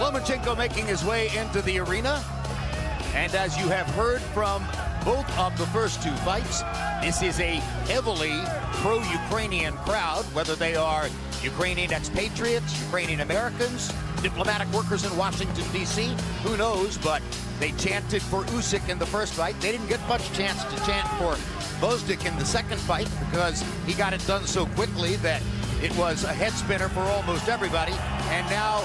Lomachenko making his way into the arena. And as you have heard from both of the first two fights, this is a heavily pro-Ukrainian crowd, whether they are Ukrainian expatriates, Ukrainian Americans, diplomatic workers in Washington, D.C., who knows, but they chanted for Usyk in the first fight. They didn't get much chance to chant for Vasyl in the second fight because he got it done so quickly that it was a head spinner for almost everybody. And now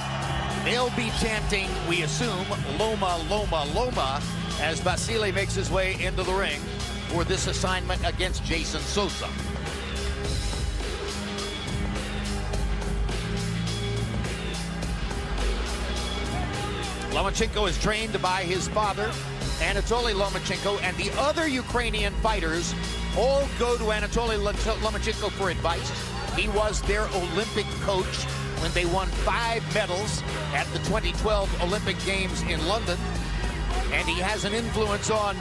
they'll be chanting, we assume, Loma, Loma, Loma, as Vasyl makes his way into the ring for this assignment against Jason Sosa. Lomachenko is trained by his father, Anatoly Lomachenko, and the other Ukrainian fighters all go to Anatoly Lomachenko for advice. He was their Olympic coach when they won 5 medals at the 2012 Olympic Games in London. And he has an influence on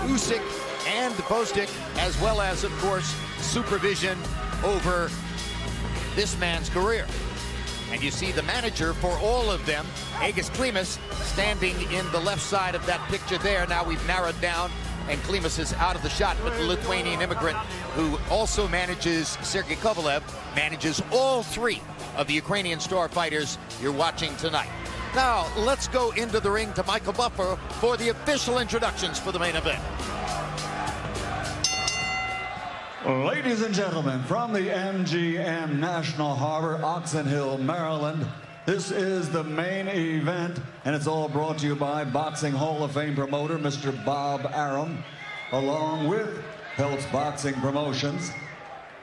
Usyk and Vasyl, as well as, of course, supervision over this man's career. And you see the manager for all of them, Aigis Klimas, standing in the left side of that picture there. Now we've narrowed down, and Klimas is out of the shot, but the Lithuanian immigrant who also manages Sergei Kovalev, manages all 3 of the Ukrainian star fighters you're watching tonight. Now, let's go into the ring to Michael Buffer for the official introductions for the main event. Ladies and gentlemen, from the MGM National Harbor, Oxon Hill, Maryland, this is the main event, and it's all brought to you by Boxing Hall of Fame promoter, Mr. Bob Arum, along with Peltz Boxing Promotions.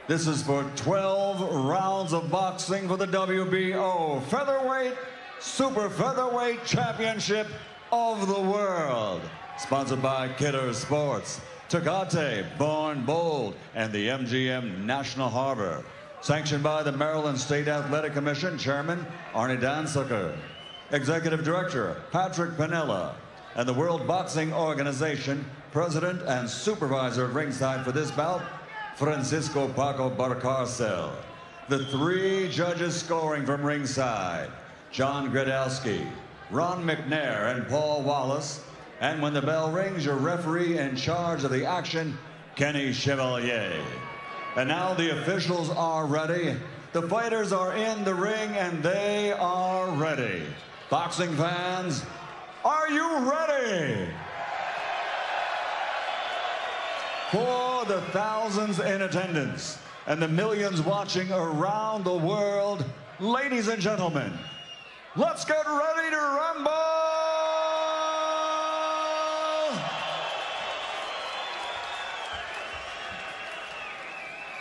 This is for 12 rounds of boxing for the WBO Featherweight, Super Featherweight Championship of the World. Sponsored by Kidder Sports, Tecate, Born Bold, and the MGM National Harbor. Sanctioned by the Maryland State Athletic Commission, Chairman Arnie Dansucker, Executive Director Patrick Pinella, and the World Boxing Organization, President and Supervisor of ringside for this bout, Francisco Paco Barcarcel. The 3 judges scoring from ringside, John Gradowski, Ron McNair, and Paul Wallace. And when the bell rings, your referee in charge of the action, Kenny Chevalier. And now the officials are ready. The fighters are in the ring, and they are ready. Boxing fans, are you ready? For the thousands in attendance and the millions watching around the world, ladies and gentlemen, let's get ready to rumble!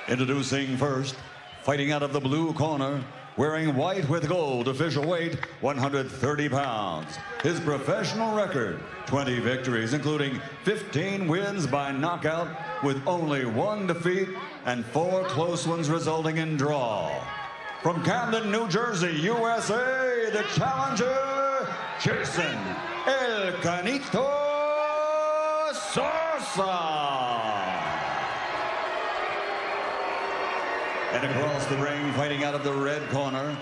Introducing first, fighting out of the blue corner, wearing white with gold, official weight 130 pounds. His professional record, 20 victories, including 15 wins by knockout, with only 1 defeat and 4 close ones resulting in draw. From Camden, New Jersey, USA, the challenger, Jason El Canito Sosa. And across the ring, fighting out of the red corner,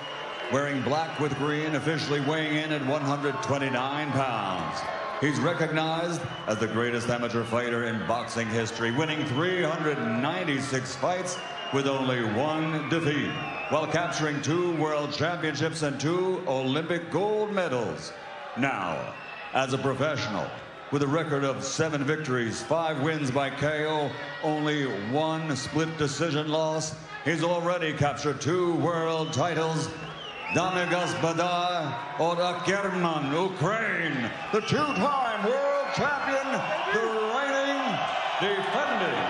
wearing black with green, officially weighing in at 129 pounds. He's recognized as the greatest amateur fighter in boxing history, winning 396 fights with only 1 defeat, while capturing 2 world championships and 2 Olympic gold medals. Now, as a professional, with a record of 7 victories, 5 wins by KO, only 1 split decision loss, he's already captured 2 world titles. Dame Gospoda od German, Ukraine, the 2-time world champion, the reigning, defending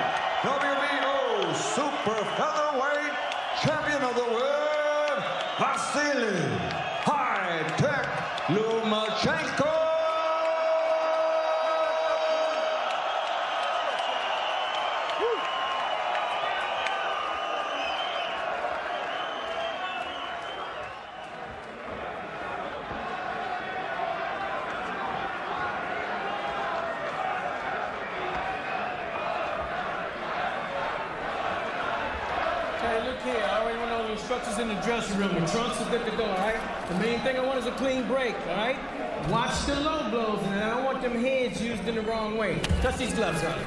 WBO Super Featherweight Champion of the World, Vasyl High-Tech Lomachenko. Hey, look here, I already went over the instructions in the dressing room. The trunks are good to go, all right? The main thing I want is a clean break, all right? Watch the low blows, and I don't want them heads used in the wrong way. Touch these gloves up.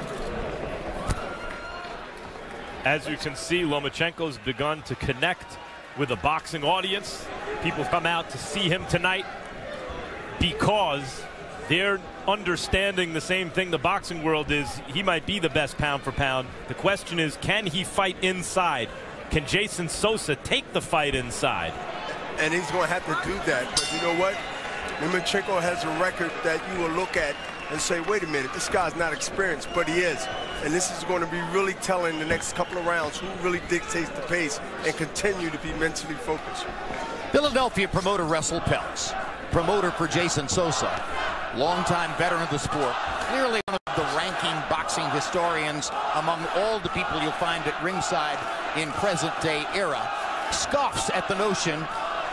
As you can see, Lomachenko's begun to connect with a boxing audience. People come out to see him tonight because they're understanding the same thing the boxing world is. He might be the best pound for pound. The question is, can he fight inside? Can Jason Sosa take the fight inside? And he's going to have to do that. But you know what? Lomachenko has a record that you will look at and say, wait a minute, this guy's not experienced, but he is. And this is going to be really telling the next couple of rounds who really dictates the pace and continue to be mentally focused. Philadelphia promoter Russell Peltz, promoter for Jason Sosa, longtime veteran of the sport, clearly one of the ranking boxing historians among all the people you'll find at ringside in present-day era, scoffs at the notion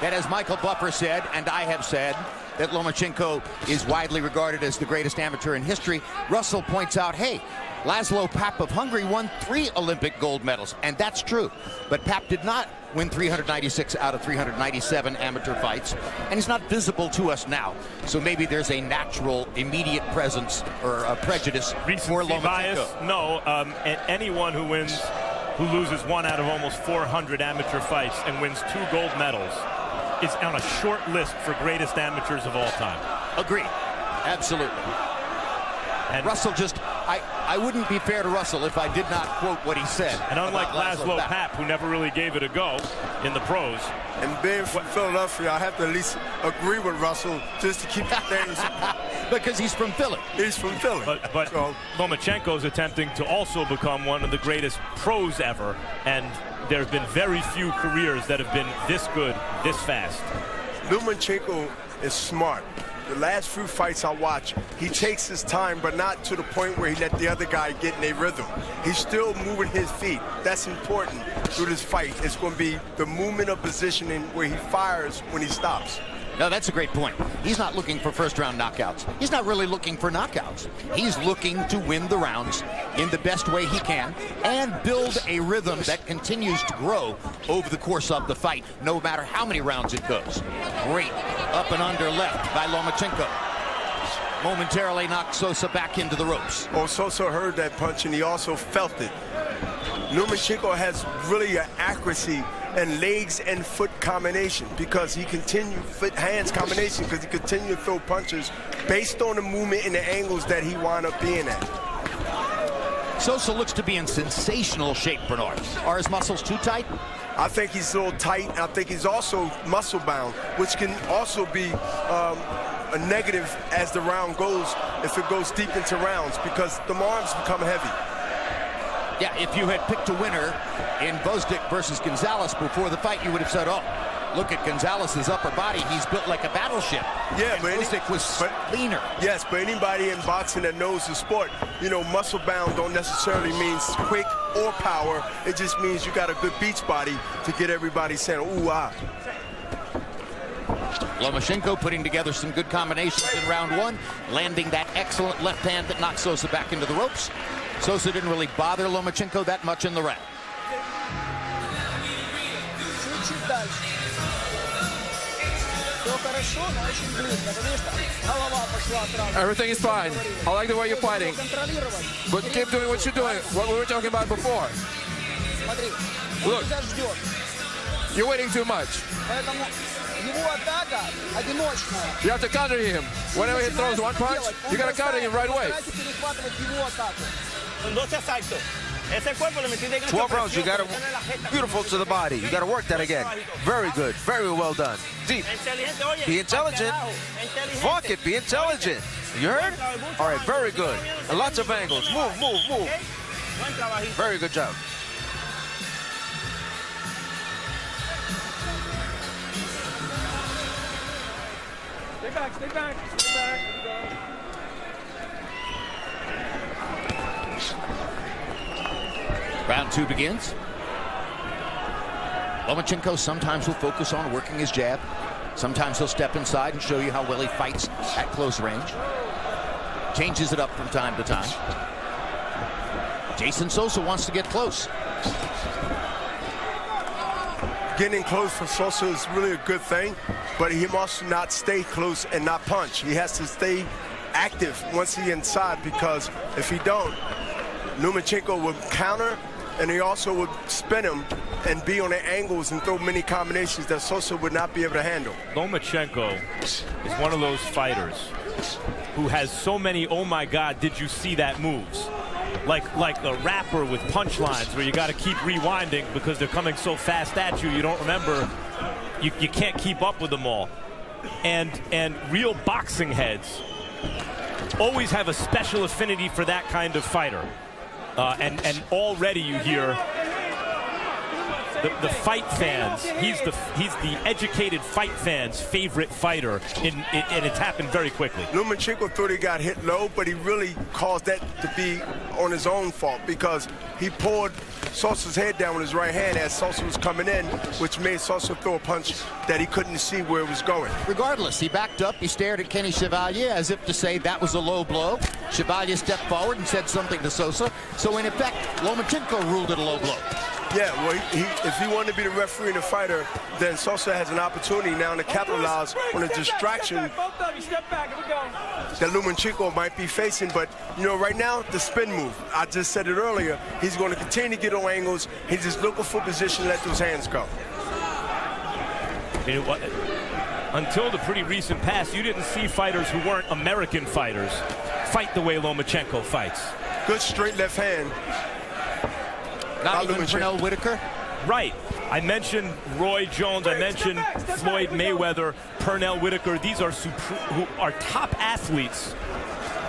that, as Michael Buffer said, and I have said, that Lomachenko is widely regarded as the greatest amateur in history. Russell points out, hey, Laszlo Papp of Hungary won 3 Olympic gold medals, and that's true. But Papp did not win 396 out of 397 amateur fights, and he's not visible to us now. So maybe there's a natural, immediate presence or a prejudice for Lomachenko. Bias? No, anyone who loses 1 out of almost 400 amateur fights and wins 2 gold medals is on a short list for greatest amateurs of all time. Agreed. Absolutely. And Russell just, I wouldn't be fair to Russell if I did not quote what he said. And unlike Laszlo Papp, who never really gave it a go in the pros. And being from Philadelphia, I have to at least agree with Russell just to keep things. Because he's from Philly. He's from Philly. But so, Lomachenko's attempting to also become one of the greatest pros ever, and there have been very few careers that have been this good, this fast. Lomachenko is smart. The last few fights I watch, he takes his time, but not to the point where he let the other guy get in a rhythm. He's still moving his feet. That's important through this fight. It's going to be the movement of positioning where he fires when he stops. No, that's a great point. He's not looking for first-round knockouts. He's not really looking for knockouts. He's looking to win the rounds in the best way he can and build a rhythm that continues to grow over the course of the fight, no matter how many rounds it goes. Great up and under left by Lomachenko. Momentarily knocked Sosa back into the ropes. Oh, Sosa heard that punch, and he also felt it. Lomachenko has really an accuracy and legs and foot combination because he continued foot-hands combination because he continued to throw punches based on the movement and the angles that he wound up being at. Sosa looks to be in sensational shape, Bernard. Are his muscles too tight? I think he's a little tight. I think he's also muscle-bound, which can also be a negative as the round goes if it goes deep into rounds because the arms become heavy. Yeah, if you had picked a winner in Bosdick versus Gonzalez before the fight, you would have said, oh, look at Gonzalez's upper body. He's built like a battleship. Yeah, and but Bosdick was leaner. Yes, but anybody in boxing that knows the sport, you know, muscle-bound don't necessarily mean quick or power. It just means you got a good beach body to get everybody saying, ooh, ah. Lomachenko putting together some good combinations in round 1, landing that excellent left hand that knocked Sosa back into the ropes. Sosa didn't really bother Lomachenko that much in the round. Everything is fine. I like the way you're fighting. But keep doing what you're doing. What we were talking about before. Look, you're waiting too much. You have to counter him. Whenever he throws one punch, you got to counter him right away. 12 rounds, you got to, beautiful to the body. You got to work that again. Very good, very well done. Deep. Be intelligent. Fuck it, be intelligent. You heard? All right, very good. And lots of angles. Move, move, move. Very good job. Stay back, stay back, stay back. Round 2 begins. Lomachenko sometimes will focus on working his jab. Sometimes he'll step inside and show you how well he fights at close range. Changes it up from time to time. Jason Sosa wants to get close. Getting close for Sosa is really a good thing but he must not stay close and not punch. He has to stay active once he's inside, because if he don't, Lomachenko would counter, and he also would spin him and be on the angles and throw many combinations that Sosa would not be able to handle. Lomachenko is one of those fighters who has so many "oh my God, did you see that" moves. Like a rapper with punchlines where you got to keep rewinding because they're coming so fast at you, you don't remember, you can't keep up with them all. And real boxing heads always have a special affinity for that kind of fighter. And already you hear the fight fans. He's the educated fight fans' favorite fighter, and it's happened very quickly. Lomachenko thought he got hit low, but he really caused that to be on his own fault, because he pulled Sosa's head down with his right hand as Sosa was coming in, which made Sosa throw a punch that he couldn't see where it was going. Regardless, he backed up, he stared at Kenny Chevalier as if to say that was a low blow. Chevalier stepped forward and said something to Sosa, so in effect, Lomachenko ruled it a low blow. Yeah, well, if he wanted to be the referee and the fighter, then Sosa has an opportunity now to capitalize on a distraction that Lomachenko might be facing. But, you know, right now, the spin move, I just said it earlier, he's going to continue to get on angles. He's just looking for position to let those hands go. You know, until the pretty recent past, you didn't see fighters who weren't American fighters fight the way Lomachenko fights. Good straight left hand. Not even Pernell Whitaker? Right. I mentioned Roy Jones. I mentioned Floyd Mayweather, Pernell Whitaker. These are who are top athletes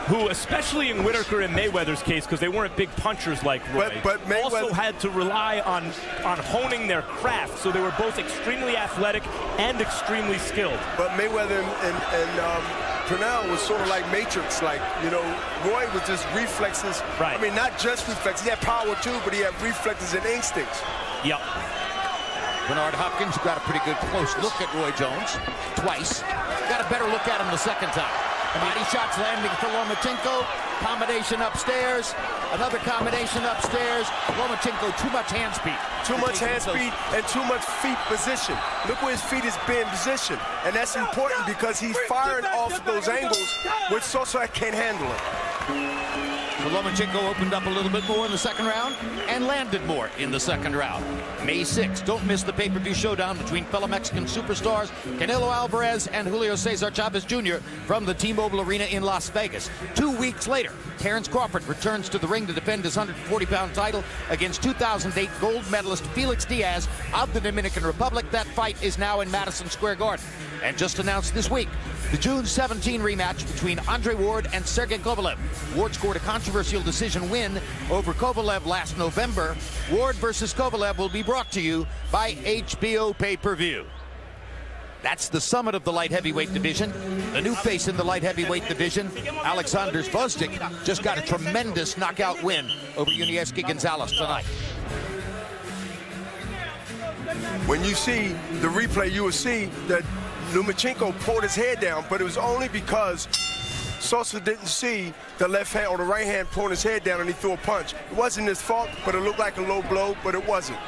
who, especially in Whitaker and Mayweather's case, because they weren't big punchers like Roy, but Mayweather also had to rely on honing their craft. So they were both extremely athletic and extremely skilled. But Mayweather and Pernell was sort of like Matrix, like, you know, Roy was just reflexes. Right. I mean, not just reflexes. He had power too, but he had reflexes and instincts. Yep. Bernard Hopkins got a pretty good close look at Roy Jones twice. Got a better look at him the second time. Body shots landing for Lomachenko. Combination upstairs. Another combination upstairs. Lomachenko, too much hand speed. Too much hand speed and too much feet position. Look where his feet is being positioned. And that's important because he's firing off those angles, which Sosa can't handle it. So Lomachenko opened up a little bit more in the second round and landed more in the second round. May 6th, don't miss the pay-per-view showdown between fellow Mexican superstars Canelo Alvarez and Julio Cesar Chavez Jr. from the T-Mobile Arena in Las Vegas. 2 weeks later, Terrence Crawford returns to the ring to defend his 140-pound title against 2008 gold medalist Felix Diaz of the Dominican Republic. That fight is now in Madison Square Garden. And just announced this week, the June 17 rematch between Andre Ward and Sergey Kovalev. Ward scored a controversial decision win over Kovalev last November. Ward versus Kovalev will be brought to you by HBO Pay-Per-View. That's the summit of the light heavyweight division. The new face in the light heavyweight division, Alexander Zvozdik, just got a tremendous knockout win over Yunieski Gonzalez tonight. When you see the replay, you will see that Lomachenko pulled his head down, but it was only because Sosa didn't see the left hand or the right hand pulling his head down and he threw a punch. It wasn't his fault, but it looked like a low blow, but it wasn't.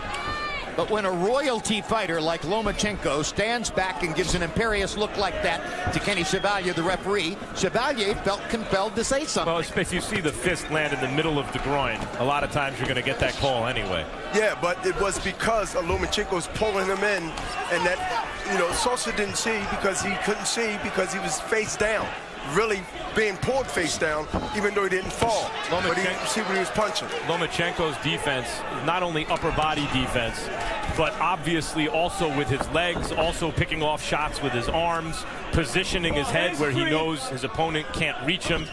But when a royalty fighter like Lomachenko stands back and gives an imperious look like that to Kenny Chevalier, the referee, Chevalier felt compelled to say something. Well, if you see the fist land in the middle of the groin, a lot of times you're going to get that call anyway. Yeah, but it was because Lomachenko's pulling him in, and that, you know, Sosa didn't see because he couldn't see because he was face down. Really being pulled face down, even though he didn't fall. But he didn't see what he was punching. Lomachenko's defense, not only upper body defense, but obviously also with his legs, also picking off shots with his arms, positioning his head where he knows his opponent can't reach him,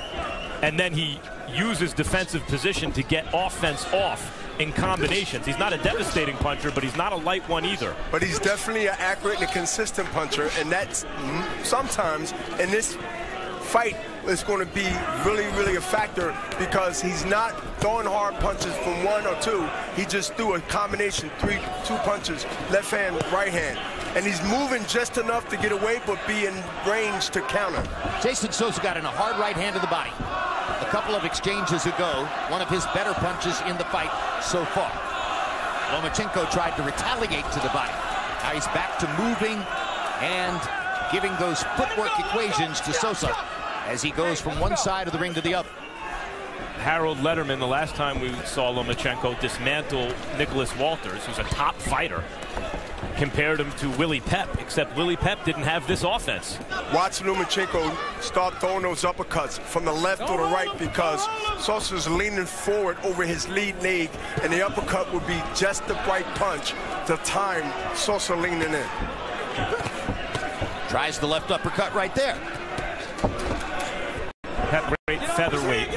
and then he uses defensive position to get offense off in combinations. He's not a devastating puncher, but he's not a light one either. But he's definitely an accurate and a consistent puncher, and that's sometimes in this fight is going to be really a factor because he's not throwing hard punches from one or two. He just threw a combination, two punches, left hand, right hand. And he's moving just enough to get away, but be in range to counter. Jason Sosa got in a hard right hand to the body. A couple of exchanges ago, one of his better punches in the fight so far. Lomachenko tried to retaliate to the body. Now he's back to moving and giving those footwork equations to Sosa as he goes from one side of the ring to the other. Harold Letterman, the last time we saw Lomachenko dismantle Nicholas Walters, who's a top fighter, compared him to Willie Pep, except Willie Pep didn't have this offense. Watch Lomachenko start throwing those uppercuts from the left or the right, because Sosa's leaning forward over his lead leg, and the uppercut would be just the right punch to time Sosa leaning in. Tries the left uppercut right there. Pep, great featherweight,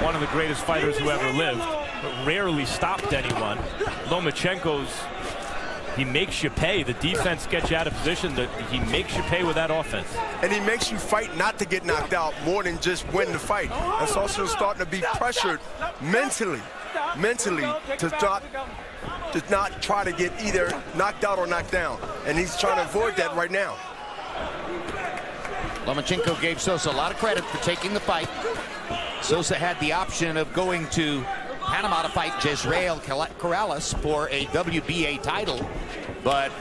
one of the greatest fighters who ever lived, but rarely stopped anyone. Lomachenko's, he makes you pay. The defense gets you out of position. He makes you pay with that offense. And he makes you fight not to get knocked out more than just win the fight. And Sosa's starting to be pressured mentally to not try to get either knocked out or knocked down. And he's trying to avoid that right now. Lomachenko gave Sosa a lot of credit for taking the fight. Sosa had the option of going to Panama to fight Jezreel Corrales for a WBA title, but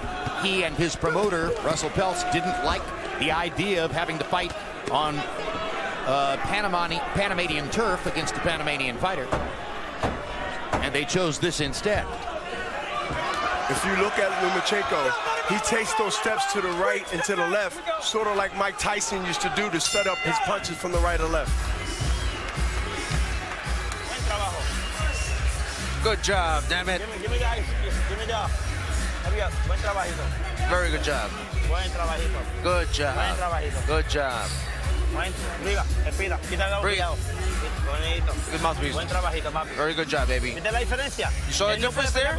he and his promoter, Russell Peltz, didn't like the idea of having to fight on Panamanian turf against a Panamanian fighter, and they chose this instead. If you look at Lomachenko, he takes those steps to the right and to the left, sort of like Mike Tyson used to do to set up his punches from the right or left. Good job, damn it. Give me guys. Give me the. Buen trabajito. Very good job. Buen trabajito. Good job. Buen trabajito. Good job. Riga, respira. Quita el Breathe. Bonito. Good mouthpiece. Buen trabajito, papi. Very good job, baby. ¿Viste la diferencia? You saw the difference there?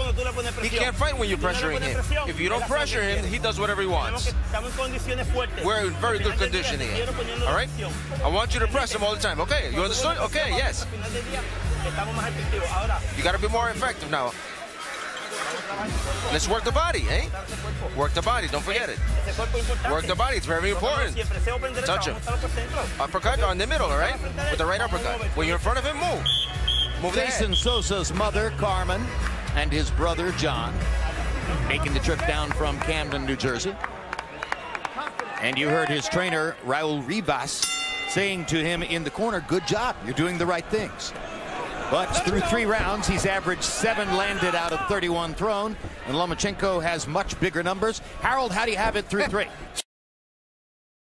He can't fight when you're pressuring him. If you don't pressure him, he does whatever he wants. We're in very good condition here. All right? I want you to press him all the time. Okay, you understood? Okay, yes. You got to be more effective now. Let's work the body, eh? Work the body, don't forget it. Work the body, it's very important. Touch him. Uppercut on the middle, all right? With the right uppercut. When you're in front of him, move. Move the head. Jason Sosa's mother, Carmen, and his brother, John, making the trip down from Camden, New Jersey. And you heard his trainer, Raul Rivas, saying to him in the corner, good job, you're doing the right things. But through 3 rounds, he's averaged 7 landed out of 31 thrown, and Lomachenko has much bigger numbers. Harold, how do you have it through 3?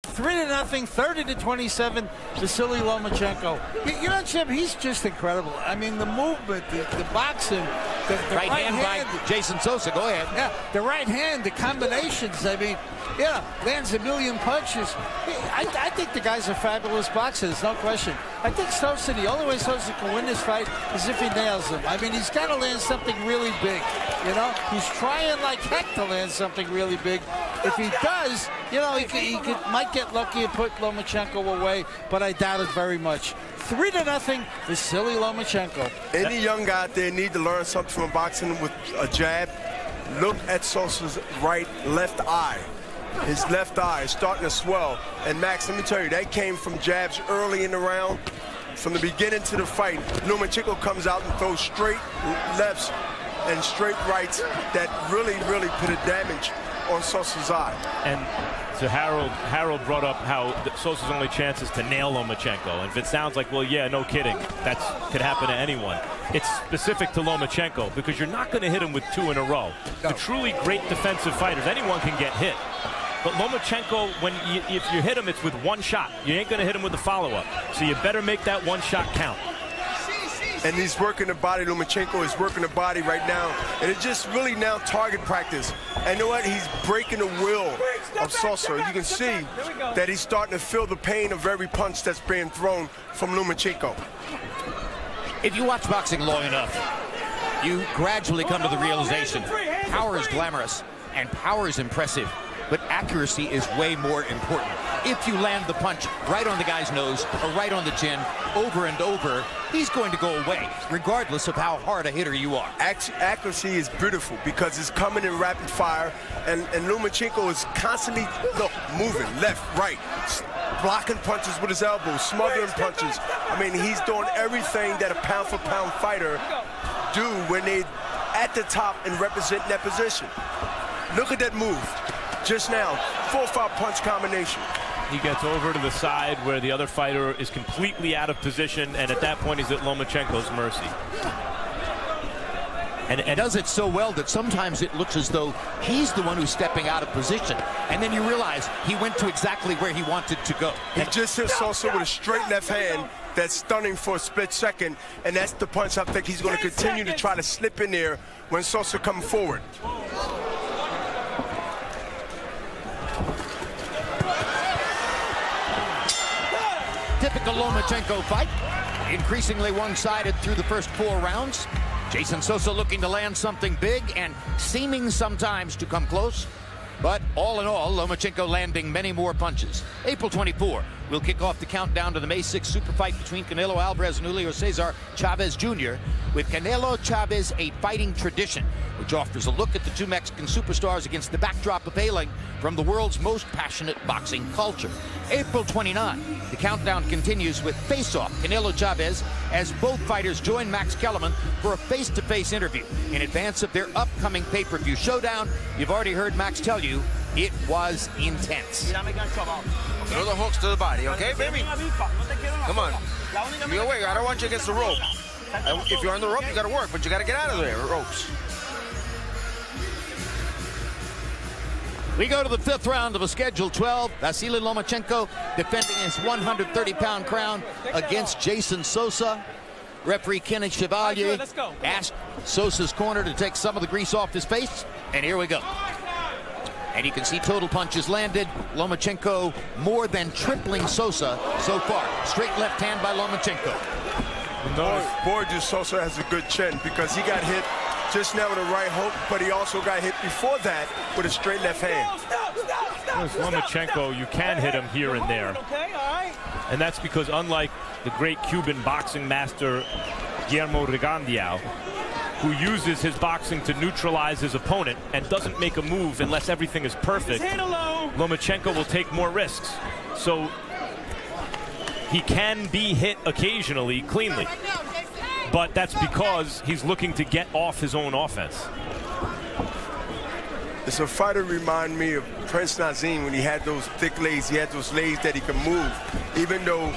3-0, 30-27, Vasyl Lomachenko. You know, Jim, he's just incredible. I mean, the movement, the boxing, the right hand by Jason Sosa. Go ahead. Yeah, the right hand, the combinations. I mean, yeah, lands a million punches. I think the guy's a fabulous boxer. There's no question. I think Sosa, the only way Sosa can win this fight is if he nails him. I mean, he's got to land something really big. You know, he's trying like heck to land something really big. If he does, you know, he might get lucky and put Lomachenko away, but I doubt it very much. 3-0, Vasyl Lomachenko. Any young guy out there need to learn something from boxing with a jab. Look at Sosa's left eye. His left eye is starting to swell. And Max, let me tell you, that came from jabs early in the round. From the beginning to the fight, Lomachenko comes out and throws straight lefts and straight rights that really put a damage on Sosa's eye. And so Harold brought up how Sosa's only chance is to nail Lomachenko. And if it sounds like, well, yeah, no kidding, that could happen to anyone. It's specific to Lomachenko because you're not going to hit him with 2 in a row. No. The truly great defensive fighters, anyone can get hit. But Lomachenko, if you hit him, it's with 1 shot. You ain't going to hit him with a follow-up. So you better make that 1 shot count. And he's working the body. Lomachenko is working the body right now. And it's just really now target practice. And you know what? He's breaking the will of Sosa. You can see that he's starting to feel the pain of every punch that's being thrown from Lomachenko. If you watch boxing long enough, you gradually come to the realization power is glamorous and power is impressive, but accuracy is way more important. If you land the punch right on the guy's nose or right on the chin over and over, he's going to go away, regardless of how hard a hitter you are. Accuracy is beautiful because it's coming in rapid fire, and Lomachenko is constantly moving left, right, blocking punches with his elbows, smothering punches. I mean, he's doing everything that a pound-for-pound fighter do when they at the top and represent that position. Look at that move. just now. 4-5 punch combination. He gets over to the side where the other fighter is completely out of position, and at that point he's at Lomachenko's mercy. And does it so well that sometimes it looks as though he's the one who's stepping out of position, and then you realize he went to exactly where he wanted to go. He just hit Sosa with a straight left hand that's stunning for a split second, and that's the punch I think he's going to continue to try to slip in there when Sosa comes forward. Typical Lomachenko fight, increasingly one-sided through the first 4 rounds. Jason Sosa looking to land something big and seeming sometimes to come close. But all in all, Lomachenko landing many more punches. April 24, we'll kick off the countdown to the May 6th super fight between Canelo Alvarez and Julio Cesar Chavez Jr. With Canelo Chavez, a fighting tradition, which offers a look at the 2 Mexican superstars against the backdrop of hailing from the world's most passionate boxing culture. April 29, the countdown continues with Face-Off Canelo Chavez as both fighters join Max Kellerman for a face-to-face interview in advance of their upcoming pay-per-view showdown. You've already heard Max tell you it was intense. Throw the hooks to the body, okay, baby? Come on. Give me away. I don't want you against the rope. If you're on the rope, you got to work, but you got to get out of there, ropes. We go to the 5th round of a scheduled 12. Vasyl Lomachenko defending his 130-pound crown against Jason Sosa. Referee Kenny Chevalier asked Sosa's corner to take some of the grease off his face, and here we go. And you can see total punches landed. Lomachenko more than tripling Sosa so far. Straight left hand by Lomachenko. Boy, just Sosa has a good chin because he got hit just now with a right hook, but he also got hit before that with a straight left hand. Lomachenko, you can hit him here and there. And that's because unlike the great Cuban boxing master Guillermo Rigondeaux, who uses his boxing to neutralize his opponent and doesn't make a move unless everything is perfect, Lomachenko will take more risks. So he can be hit occasionally cleanly, but that's because he's looking to get off his own offense. It's a fighter remind me of Prince Nazim when he had those thick legs. He had those legs that he could move. Even though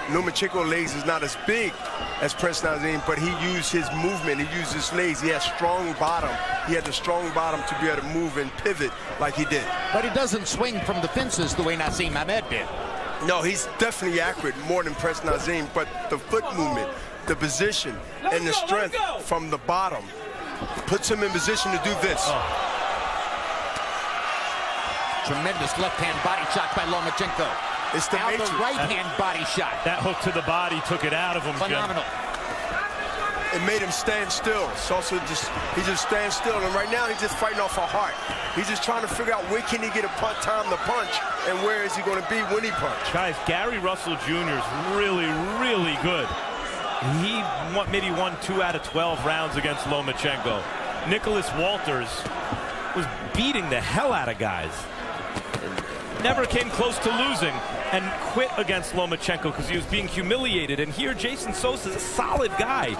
Lomachenko's legs is not as big as Prince Nazim, but he used his movement. He used his legs. He had strong bottom. He had the strong bottom to be able to move and pivot like he did. But he doesn't swing from the fences the way Naseem Hamed did. No, he's definitely accurate, more than Prince Nazim, but the foot movement, the position, and the strength from the bottom puts him in position to do this. Tremendous left-hand body shot by Lomachenko. It's the now the right-hand body shot. That hook to the body took it out of him. Phenomenal. It made him stand still. Sosa he just stands still, and right now he's just fighting off a heart. He's just trying to figure out where can he get a time to punch, and where is he going to be when he punches. Guys, Gary Russell Jr. is really, really good. He maybe won 2 out of 12 rounds against Lomachenko. Nicholas Walters was beating the hell out of guys. Never came close to losing and quit against Lomachenko because he was being humiliated. And here, Jason Sosa is a solid guy.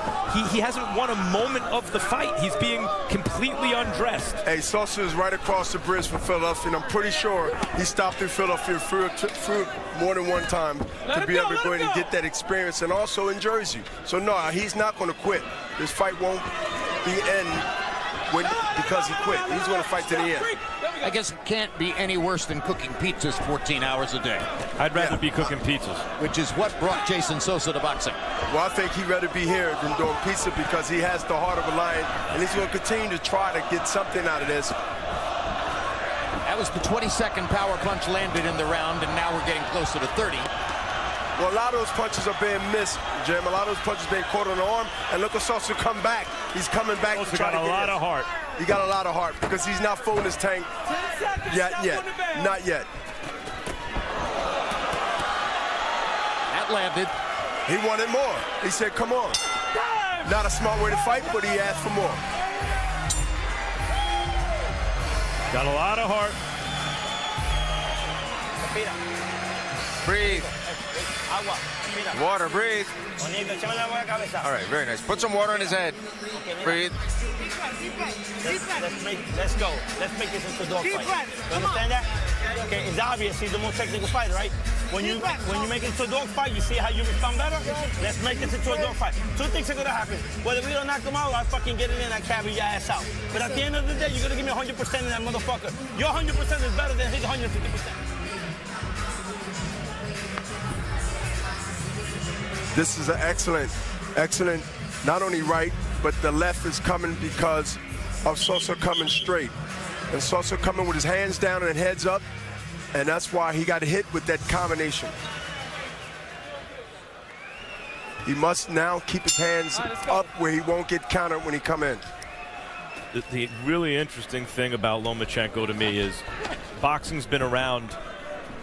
He hasn't won a moment of the fight. He's being completely undressed. Hey, Sosa is right across the bridge from Philadelphia, and I'm pretty sure he stopped in Philadelphia through more than one time to be able to go in and get that experience, and also in Jersey. So no, he's not going to quit. This fight won't be end because he quit. He's going to fight to the end. I guess it can't be any worse than cooking pizzas 14 hours a day. I'd rather be cooking pizzas. Which is what brought Jason Sosa to boxing. Well, I think he'd rather be here than doing pizza because he has the heart of a lion, and he's going to continue to try to get something out of this. That was the 22nd power punch landed in the round, and now we're getting closer to 30. Well, a lot of those punches are being missed, Jim. A lot of those punches being caught on the arm, and look at Sosa come back. He's coming back to try to get a lot of heart. He got a lot of heart because he's not filling his tank yet. Not yet. That landed. He wanted more. He said, come on. Not a smart way to fight, but he asked for more. Got a lot of heart. Breathe. Agua. Mira. Water, breathe. Bonito, échame la buena cabeza. All right, very nice. Put some water on his head. Breathe. Let's go. Let's make this into a dog fight. You understand that? Okay, it's obvious he's the most technical fighter, right? When you make it into a dog fight, you see how you respond better? Let's make this into a dog fight. Two things are gonna happen. Whether we don't knock him out, I fucking get in there and I carry your ass out. But at the end of the day, you're gonna give me 100% in that motherfucker. Your 100% is better than his 150%. This is an excellent, not only right, but the left is coming because of Sosa coming straight. And Sosa coming with his hands down and heads up, and that's why he got hit with that combination. He must now keep his hands up where he won't get countered when he come in. The really interesting thing about Lomachenko to me is boxing's been around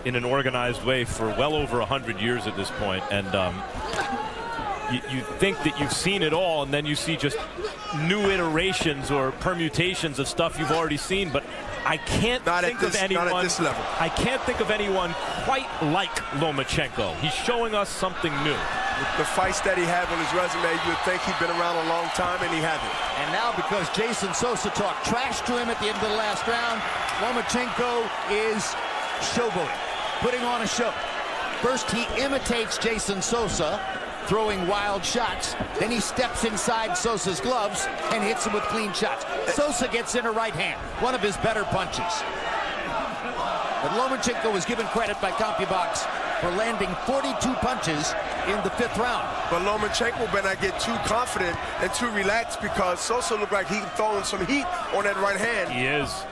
in an organized way for well over 100 years at this point, and you think that you've seen it all, and then you see just new iterations or permutations of stuff you've already seen. But I can't think of anyone. Not at this level. I can't think of anyone quite like Lomachenko. He's showing us something new. With the fights that he had on his resume, you would think he'd been around a long time, and he hasn't. And now, because Jason Sosa talked trash to him at the end of the last round, Lomachenko is showboating, putting on a show. First, he imitates Jason Sosa, throwing wild shots. Then he steps inside Sosa's gloves and hits him with clean shots. Sosa gets in a right hand, one of his better punches. But Lomachenko was given credit by CompuBox for landing 42 punches in the 5th round. But Lomachenko better not get too confident and too relaxed, because Sosa looked like he's throwing some heat on that right hand. He is.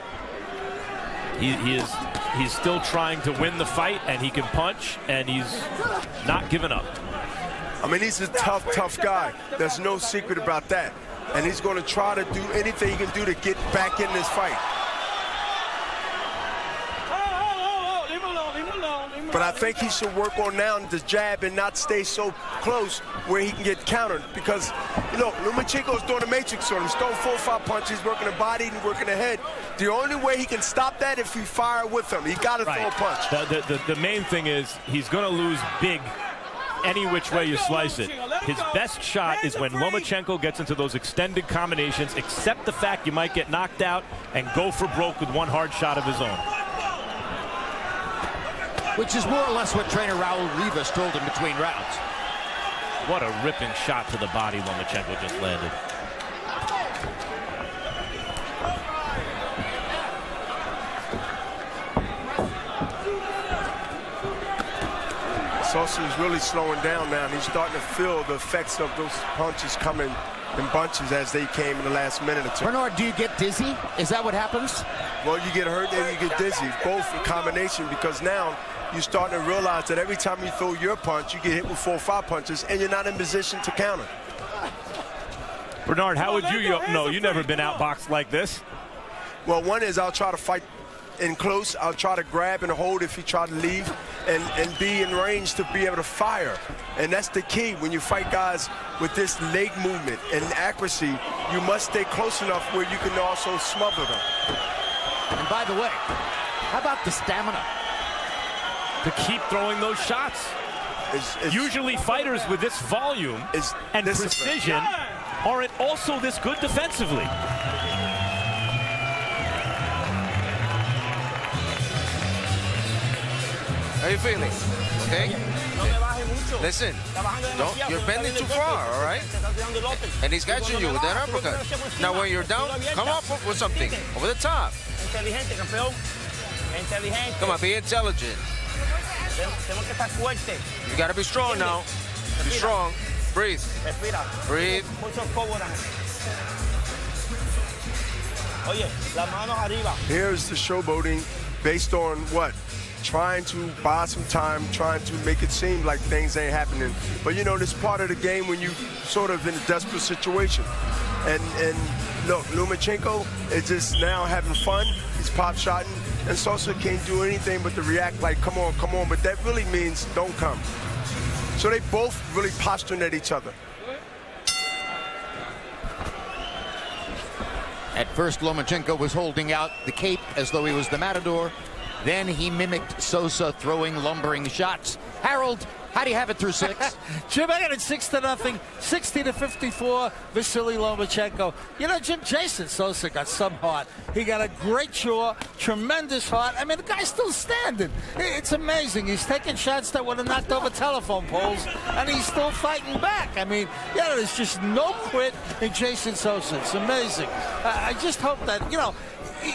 He's still trying to win the fight, and he can punch, and he's not giving up. I mean, he's a tough guy. There's no secret about that. And he's going to try to do anything he can do to get back in this fight. But I think he should work on now the jab and not stay so close where he can get countered. Because, you know, Lomachenko's doing the matrix on him. He's throwing 4 or 5 punches, working the body and working the head. The only way he can stop that if you fire with him. He got to throw a punch. The main thing is he's going to lose big any which way you slice it. His best shot is when Lomachenko gets into those extended combinations, accept the fact you might get knocked out, and go for broke with one hard shot of his own. Which is more or less what trainer Raul Rivas told him between rounds. What a ripping shot to the body Lomachenko just landed. Sosa is really slowing down now, and he's starting to feel the effects of those punches coming in bunches as they came in the last minute or two. Bernard, do you get dizzy? Is that what happens? Well, you get hurt and you get dizzy, both in combination, because now you're starting to realize that every time you throw your punch, you get hit with 4 or 5 punches, and you're not in position to counter. Bernard, how would you know? You've never been outboxed like this. Well, one is I'll try to fight in close. I'll try to grab and hold if he try to leave, and be in range to be able to fire. And that's the key when you fight guys with this leg movement and accuracy. You must stay close enough where you can also smother them. And by the way, how about the stamina? To keep throwing those shots. Usually fighters with this volume and precision aren't also this good defensively. How are you feeling? Okay? Listen, you're bending too far, all right? And he's catching you with that uppercut. Now when you're down, come up with something over the top. Come on, be intelligent. You gotta be strong now. Be strong. Breathe. Breathe. Here's the showboating based on what? Trying to buy some time, trying to make it seem like things ain't happening. But you know, this part of the game when you sort of in a desperate situation. And look, Lomachenko is just now having fun. He's pop-shotting, and Sosa can't do anything but to react like, come on, come on. But that really means don't come. So they both really posturing at each other. At first, Lomachenko was holding out the cape as though he was the matador. Then he mimicked Sosa throwing lumbering shots. Harold, how do you have it through 6? Jim, I got it 6-0, 60-54, Vasyl Lomachenko. You know, Jim, Jason Sosa got some heart. He got a great jaw, tremendous heart. I mean, the guy's still standing. It's amazing. He's taking shots that would have knocked over telephone poles, and he's still fighting back. I mean, yeah, there's just no quit in Jason Sosa. It's amazing. I just hope that, you know,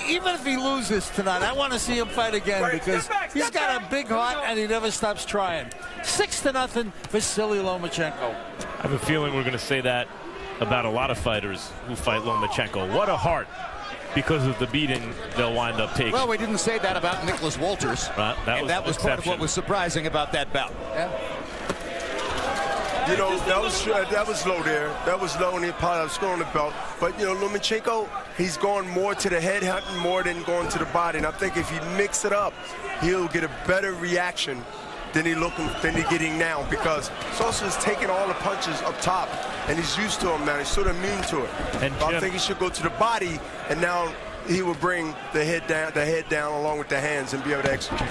even if he loses tonight, I want to see him fight again because he's got a big heart and he never stops trying. 6-0, Vasyl Lomachenko. I have a feeling we're going to say that about a lot of fighters who fight Lomachenko. What a heart, because of the beating they'll wind up taking. Well, we didn't say that about Nicholas Walters. That was part of what was surprising about that bout. Yeah. You know, that was low there. That was low, and he probably was scoring the belt. But, you know, Lomachenko, he's going more to the head hunting more than going to the body. And I think if he mix it up, he'll get a better reaction than he's getting now, because Sosa's taking all the punches up top, and he's used to them now. He's sort of immune to it. And I think he should go to the body, and now he will bring the head down along with the hands and be able to execute.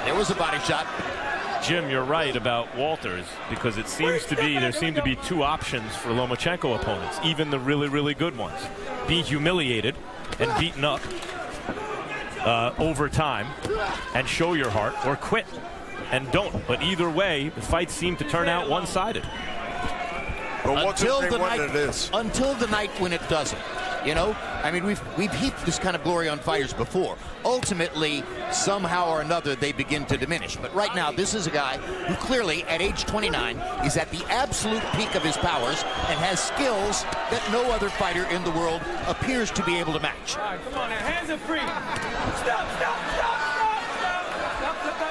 There was a body shot. Jim, you're right about Walters, because it seems to be, there seem to be two options for Lomachenko opponents, even the really, really good ones. Be humiliated and beaten up over time and show your heart, or quit and don't. But either way, the fights seem to turn out one-sided. Until the night when it doesn't. You know, I mean, we've heaped this kind of glory on fighters before. Ultimately, somehow or another, they begin to diminish. But right now, this is a guy who clearly, at age 29, is at the absolute peak of his powers and has skills that no other fighter in the world appears to be able to match. All right, come on now, hands are free. Stop.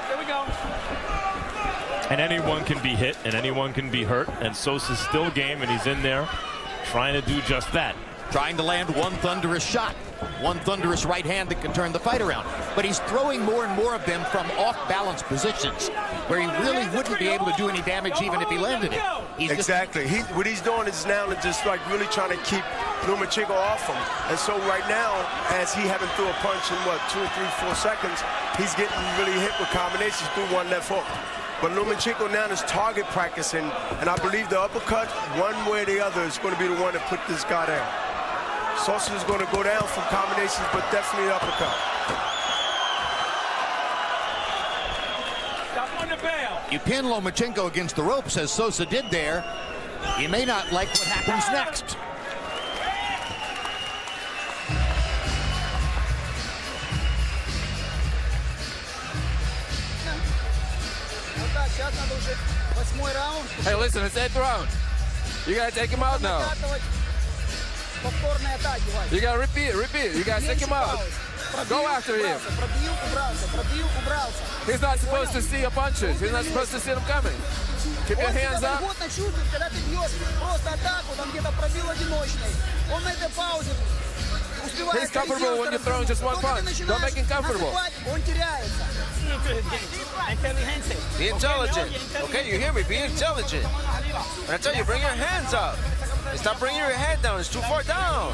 There we go. And anyone can be hit, and anyone can be hurt, and Sosa's still game, and he's in there trying to do just that. Trying to land one thunderous shot, one thunderous right hand that can turn the fight around. But he's throwing more and more of them from off-balance positions where he really wouldn't be able to do any damage even if he landed it. Exactly. What he's doing is now just like really trying to keep Lomachenko off him. And so right now, as he haven't threw a punch in, 2 or 3, 4 seconds, he's getting really hit with combinations through one left hook. But Lomachenko now is target practicing, and I believe the uppercut, one way or the other, is going to be the one that put this guy down. Sosa is going to go down from combinations, but definitely the uppercut. You pin Lomachenko against the ropes, as Sosa did there. You may not like what happens next. Hey, listen, it's 8th round. You gotta take him out now. You gotta repeat. You gotta take him out. Go after him. He's not supposed to see your punches. He's not supposed to see them coming. Keep your hands up. He's comfortable when you're throwing just one punch. Don't make him comfortable. Be intelligent. Okay, you hear me? Be intelligent. When I tell you, bring your hands up. Stop bringing your head down. It's too far down.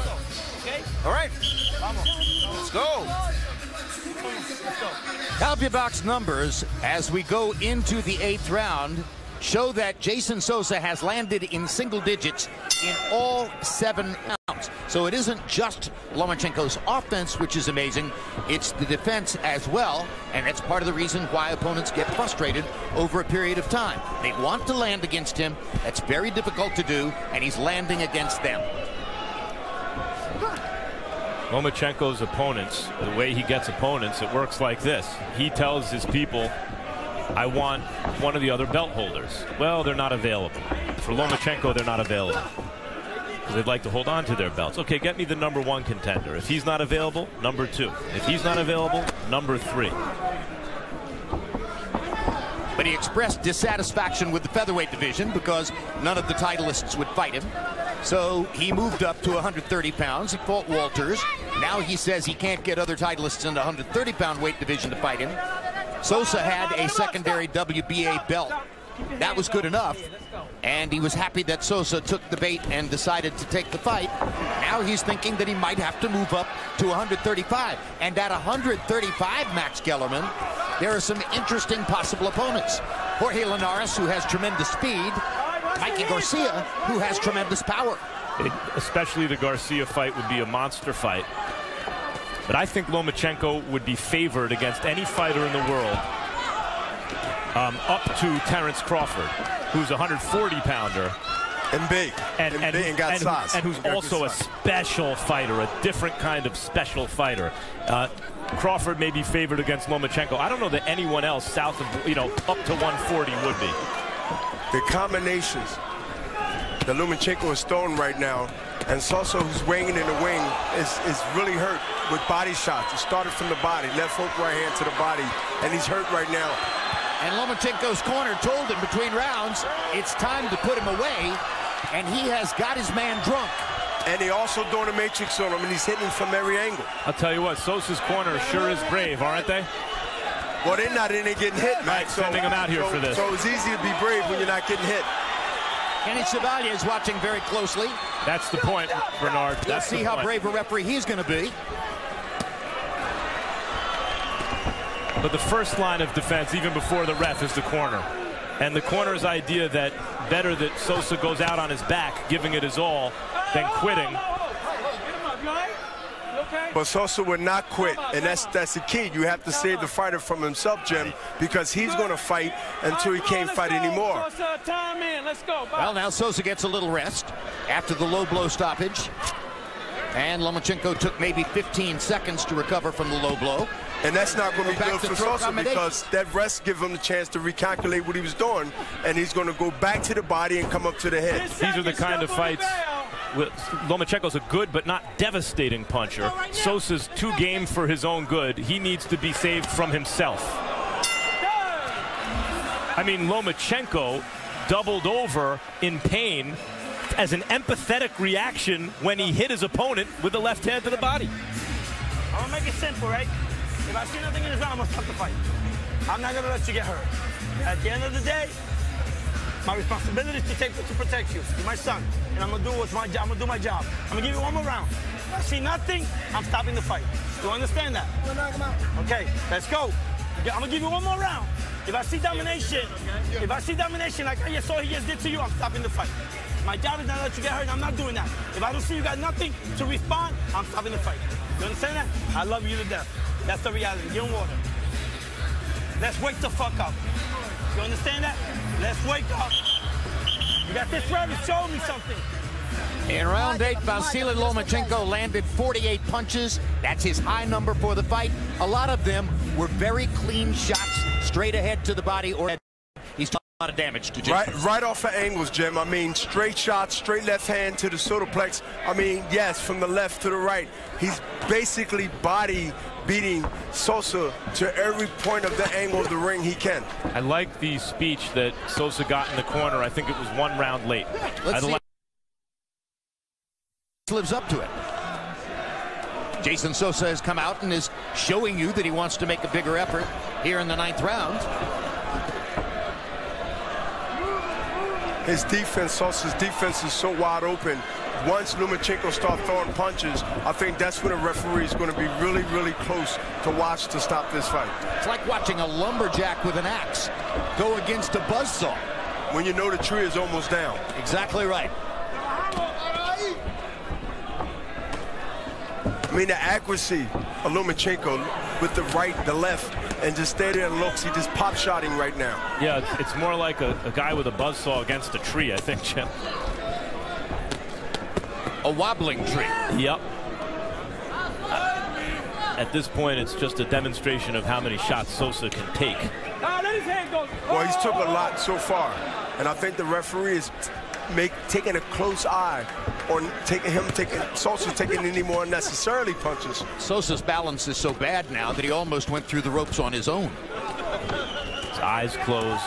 All right. Let's go. Calvia box numbers as we go into the 8th round show that Jason Sosa has landed in single digits in all 7 rounds. So it isn't just Lomachenko's offense, which is amazing. It's the defense as well, and that's part of the reason why opponents get frustrated over a period of time. They want to land against him. That's very difficult to do, and he's landing against them. Lomachenko's opponents, the way he gets opponents, it works like this. He tells his people, I want one of the other belt holders. Well, they're not available. For Lomachenko, they're not available, because they'd like to hold on to their belts. Okay, get me the #1 contender. If he's not available, #2. If he's not available, #3. But he expressed dissatisfaction with the featherweight division because none of the titleists would fight him. So he moved up to 130 pounds. He fought Walters. Now he says he can't get other titleists in the 130-pound weight division to fight him. Sosa had a secondary WBA belt that was good enough. And he was happy that Sosa took the bait and decided to take the fight. Now he's thinking that he might have to move up to 135. And at 135, Max Kellerman, there are some interesting possible opponents. Jorge Linares, who has tremendous speed. Mikey Garcia, who has tremendous power. Especially the Garcia fight would be a monster fight. But I think Lomachenko would be favored against any fighter in the world up to Terrence Crawford, who's a 140-pounder. And big. And got size. And who's also a special fighter, a different kind of special fighter. Crawford may be favored against Lomachenko. I don't know that anyone else south of, up to 140 would be. The combinations that Lomachenko is throwing right now, and Sosa, who's weighing in the wing, is really hurt with body shots. It started from the body, left hook, right hand to the body, and he's hurt right now. And Lomachenko's corner told him between rounds, it's time to put him away, and he has got his man drunk. And they also doing a matrix on him, and he's hitting from every angle. I'll tell you what, Sosa's corner sure is brave, aren't they? Well, they're not in there getting hit, man. Right, sending him out here for this. So it's easy to be brave when you're not getting hit. Kenny Chevalier is watching very closely. That's the point, Bernard. Let's see how brave a referee he's going to be. But the first line of defense, even before the ref, is the corner. And the corner's idea that better that Sosa goes out on his back, giving it his all, than quitting. But Sosa would not quit, and that's the key. You have to save the fighter from himself, Jim, because he's going to fight until he can't fight anymore. Well, now Sosa gets a little rest after the low blow stoppage. And Lomachenko took maybe 15 seconds to recover from the low blow. And that's not going to be good for Sosa because that rest gives him the chance to recalculate what he was doing, and he's going to go back to the body and come up to the head. These are the kind of fights. Lomachenko's a good but not devastating puncher. Sosa's too game for his own good. He needs to be saved from himself. I mean, Lomachenko doubled over in pain as an empathetic reaction when he hit his opponent with the left hand to the body. I'm gonna make it simple, right? If I see nothing in his round, I'm gonna stop the fight. I'm not gonna let you get hurt. At the end of the day, my responsibility is to protect you. You're my son, and I'm gonna do what's my job. I'm gonna do my job. I'm gonna give you one more round. If I see nothing, I'm stopping the fight. Do you understand that? Okay, let's go. I'm gonna give you one more round. If I see domination, like I saw he just did to you, I'm stopping the fight. My job is not to let you get hurt, and I'm not doing that. If I don't see you got nothing to respond, I'm stopping the fight. You understand that? I love you to death. That's the reality. Give him water. Let's wake the fuck up. You understand that? Let's wake up. You got this ready. Show me something. In round 8, Vasyl Lomachenko landed 48 punches. That's his high number for the fight. A lot of them were very clean shots straight ahead to the body or head. He's done a lot of damage to Jim. Right off of angles, Jim. I mean, straight shots, straight left hand to the sotoplex. I mean, yes, from the left to the right. He's basically body beating Sosa to every point of the angle of the ring he can. I like the speech that Sosa got in the corner. I think it was 1 round late. Let's see if he lives up to it. Jason Sosa has come out and is showing you that he wants to make a bigger effort here in the 9th round. His defense, Sosa's defense is so wide open. Once Lomachenko starts throwing punches, I think that's when the referee is going to be really, really close to watch to stop this fight. It's like watching a lumberjack with an axe go against a buzzsaw. When you know the tree is almost down. Exactly right. I mean, the accuracy of Lomachenko with the right, the left, and just stay there and looks. He just pop-shotting right now. Yeah, it's more like a guy with a buzzsaw against a tree, I think, Jim. A wobbling tree. Yep. At this point, it's just a demonstration of how many shots Sosa can take. Well, he's took a lot so far, and I think the referee is taking a close eye on Sosa taking any more unnecessarily punches. Sosa's balance is so bad now that he almost went through the ropes on his own. His eyes closed.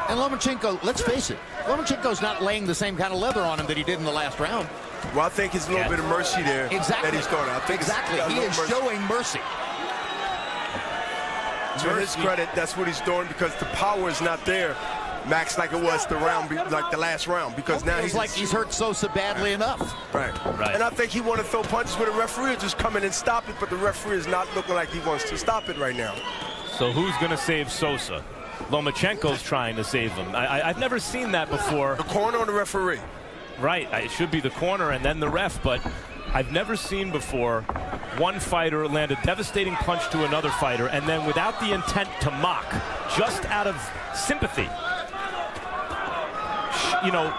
And Lomachenko, let's face it, Lomachenko's not laying the same kind of leather on him that he did in the last round. Well, I think it's a little bit of mercy there that he's throwing. I think he is showing mercy. To his credit, that's what he's doing because the power is not there. Max like it was the round, like the last round, because now he's like he's hurt Sosa badly enough. Right. And I think he want to throw punches, but the referee will just come in and stop it, but the referee is not looking like he wants to stop it right now. So who's going to save Sosa? Lomachenko's trying to save him. I've never seen that before. The corner or the referee? Right. It should be the corner and then the ref, but I've never seen before one fighter land a devastating punch to another fighter and then without the intent to mock, just out of sympathy, you know,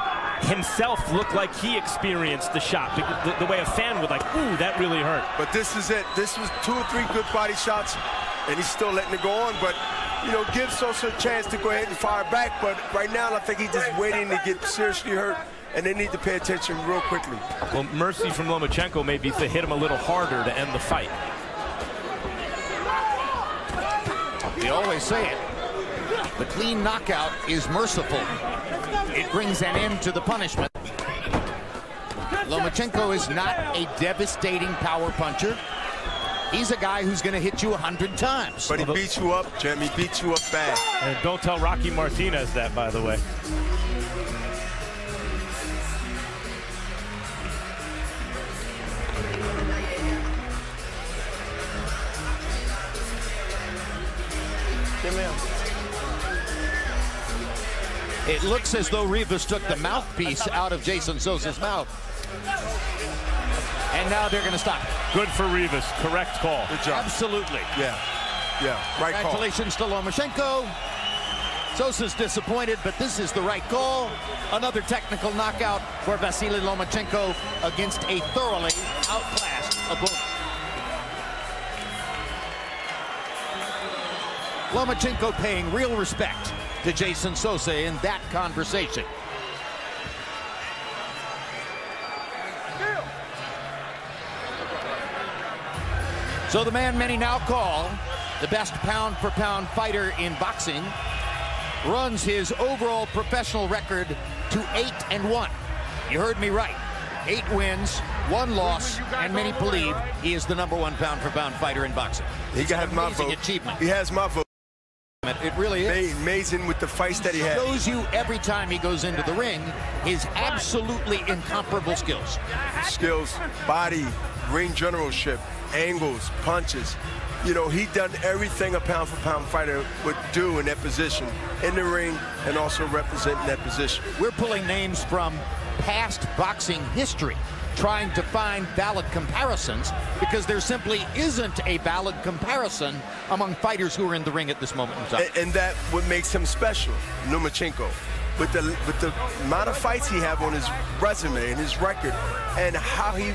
himself looked like he experienced the shot, the way a fan would like, ooh, that really hurt. But this is it. This was 2 or 3 good body shots, and he's still letting it go on. But, you know, give Sosa a chance to go ahead and fire back. But right now, I think he's just waiting to get seriously hurt, and they need to pay attention real quickly. Well, mercy from Lomachenko may be to hit him a little harder to end the fight. We always say it. The clean knockout is merciful. It brings an end to the punishment. Lomachenko is not a devastating power puncher. He's a guy who's going to hit you 100 times. But he beats you up, Jim. He beats you up bad. And don't tell Rocky Martinez that, by the way. It looks as though Rivas took the mouthpiece out of Jason Sosa's mouth. And now they're going to stop. Good for Rivas. Correct call. Good job. Absolutely. Yeah. Right call. Congratulations to Lomachenko. Sosa's disappointed, but this is the right call. Another technical knockout for Vasyl Lomachenko against a thoroughly outclassed opponent. Lomachenko paying real respect to Jason Sosa in that conversation. So the man many now call the best pound-for-pound fighter in boxing runs his overall professional record to 8-1. You heard me right. 8 wins, 1 loss, and many believe he is the #1 pound-for-pound fighter in boxing. He got my vote. Achievement. He has my vote. It really is. Amazing with the fights that he has. Shows you every time he goes into the ring his absolutely incomparable skills. Skills, body, ring generalship, angles, punches. You know, he done everything a pound-for-pound fighter would do in that position, in the ring, and also representing that position. We're pulling names from past boxing history, trying to find valid comparisons, because there simply isn't a valid comparison among fighters who are in the ring at this moment in time. And that what makes him special, Lomachenko. With the amount of fights he have on his resume and his record, and how he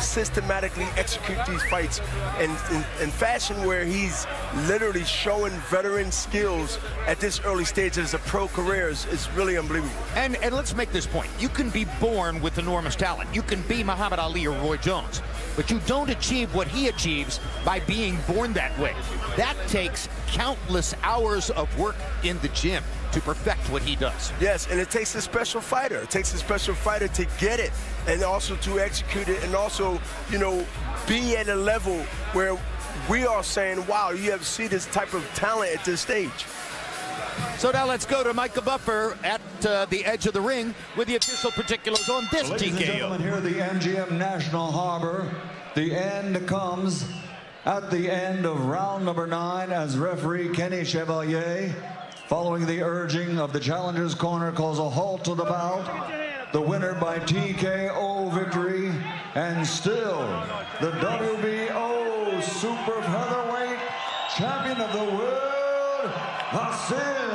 systematically execute these fights in fashion where he's literally showing veteran skills at this early stage of his pro career is really unbelievable. And let's make this point. You can be born with enormous talent. You can be Muhammad Ali or Roy Jones, but you don't achieve what he achieves by being born that way. That takes countless hours of work in the gym to perfect what he does. Yes, and it takes a special fighter. It takes a special fighter to get it and also to execute it, and also, you know, be at a level where we are saying, wow, you have to see this type of talent at this stage. So now let's go to Michael Buffer at the edge of the ring with the official particulars on this Ladies and gentlemen, here at the MGM National Harbor, the end comes at the end of round number 9 as referee Kenny Chevalier, following the urging of the challenger's corner, calls a halt to the bout. The winner by TKO victory, and still the WBO super featherweight champion of the world, Vasyl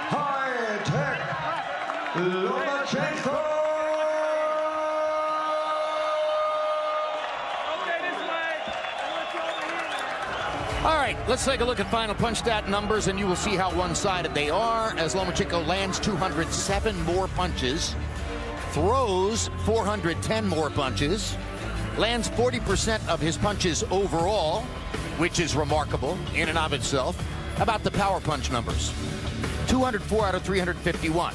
High-Tech Lomachenko. All right, let's take a look at final punch stat numbers, and you will see how one-sided they are, as Lomachenko lands 207 more punches, throws 410 more punches, lands 40% of his punches overall, which is remarkable in and of itself. How about the power punch numbers? 204 out of 351.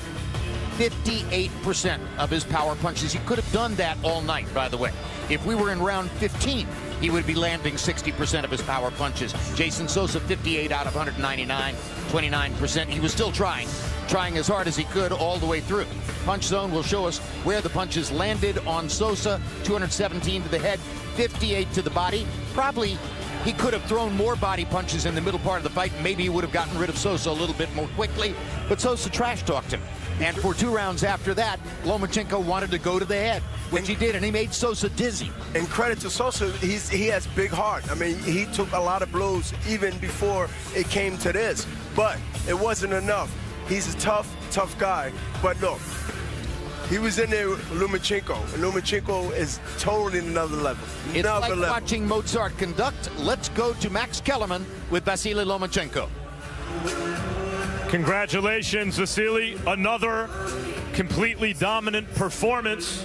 58% of his power punches. He could have done that all night, by the way. If we were in round 15, he would be landing 60% of his power punches. Jason Sosa, 58 out of 199, 29%. He was still trying, trying as hard as he could all the way through. Punch zone will show us where the punches landed on Sosa. 217 to the head, 58 to the body. Probably he could have thrown more body punches in the middle part of the fight. Maybe he would have gotten rid of Sosa a little bit more quickly, but Sosa trash-talked him. And for 2 rounds after that, Lomachenko wanted to go to the head, which he did, and he made Sosa dizzy. And credit to Sosa, he has big heart. I mean, he took a lot of blows even before it came to this, but it wasn't enough. He's a tough guy. But look, he was in there with Lomachenko, and Lomachenko is totally another level. It's like watching Mozart conduct. Let's go to Max Kellerman with Vasyl Lomachenko. Congratulations, Vasyl. Another completely dominant performance.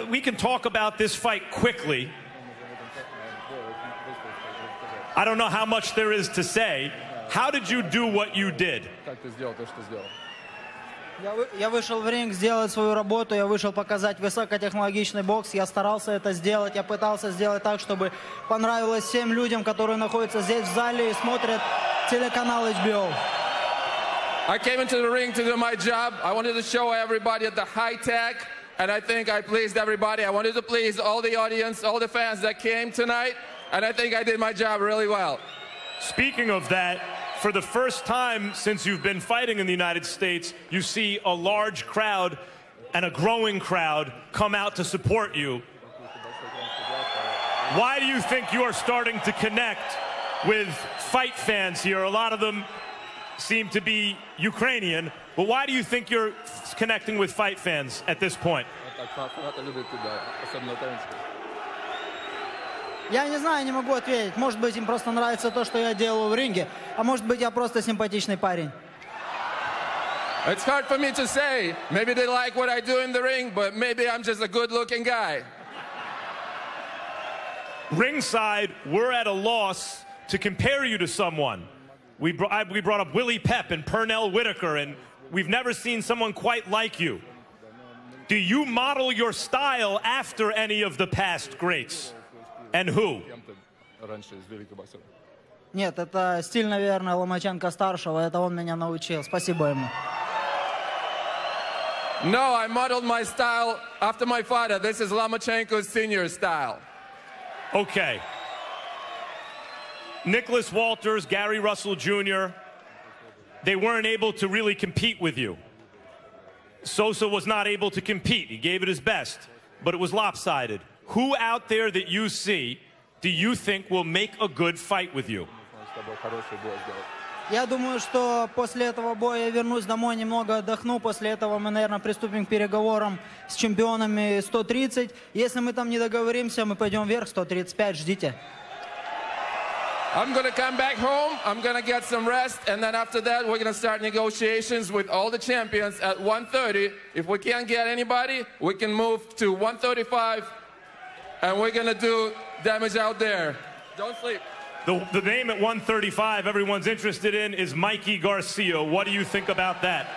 We can talk about this fight quickly. I don't know how much there is to say. How did you do what you did? Я вышел в ринг сделать свою работу, я вышел показать высокотехнологичный бокс, я старался это сделать, я пытался сделать так, чтобы понравилось всем людям, которые находятся здесь в зале и смотрят телеканал HBO. I came into the ring to do my job. I wanted to show everybody the high tech, and I think I pleased everybody. I wanted to please all the audience, all the fans that came tonight, and I think I did my job really well. Speaking of that, for the first time since you've been fighting in the United States, you see a large crowd and a growing crowd come out to support you. Why do you think you are starting to connect with fight fans here? A lot of them seem to be Ukrainian, but why do you think you're connecting with fight fans at this point? Я не знаю, не могу ответить. Может быть, им просто нравится то, что я делаю в ринге, а может быть, я просто симпатичный парень. It's hard for me to say. Maybe they like what I do in the ring, but maybe I'm just a good-looking guy. Ringside, we're at a loss to compare you to someone. We brought up Willie Pep and Pernell Whitaker, and we've never seen someone quite like you. Do you model your style after any of the past greats? And who? Нет, это стиль, наверное, Ломаченко-старшего. Это он меня научил. Спасибо ему. No, I modeled my style after my father. This is Lomachenko's senior style. Okay. Nicholas Walters, Gary Russell Jr., they weren't able to really compete with you. Sosa was not able to compete. He gave it his best, but it was lopsided. Who out there that you see do you think will make a good fight with you? Я думаю, что после этого боя я вернусь домой, немного отдохну. После этого мы, наверное, приступим к переговорам с чемпионами 130. Если мы там не договоримся, мы пойдем вверх 135. Ждите. I'm going to come back home, I'm going to get some rest, and then after that, we're going to start negotiations with all the champions at 130. If we can't get anybody, we can move to 135, and we're going to do damage out there. Don't sleep. The name at 135 everyone's interested in is Mikey Garcia. What do you think about that?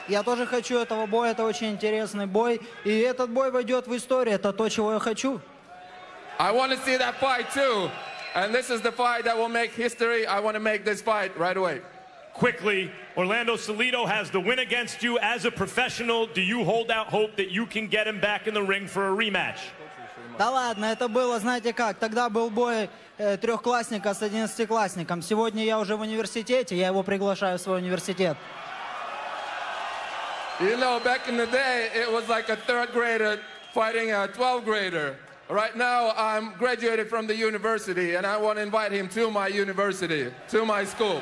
Я тоже хочу этого боя, это очень интересный бой, и этот бой войдет в историю, это то, чего я хочу. I want to see that fight too, and this is the fight that will make history. I want to make this fight right away. Quickly, Orlando Salido has the win against you as a professional. Do you hold out hope that you can get him back in the ring for a rematch? Да ладно, это было, знаете как, тогда был бой трехклассника с 11-классником. Сегодня я уже в университете, я его приглашаю в свой университет. You know, back in the day, it was like a third grader fighting a 12th grader. Right now, I'm graduated from the university, and I want to invite him to my university, to my school.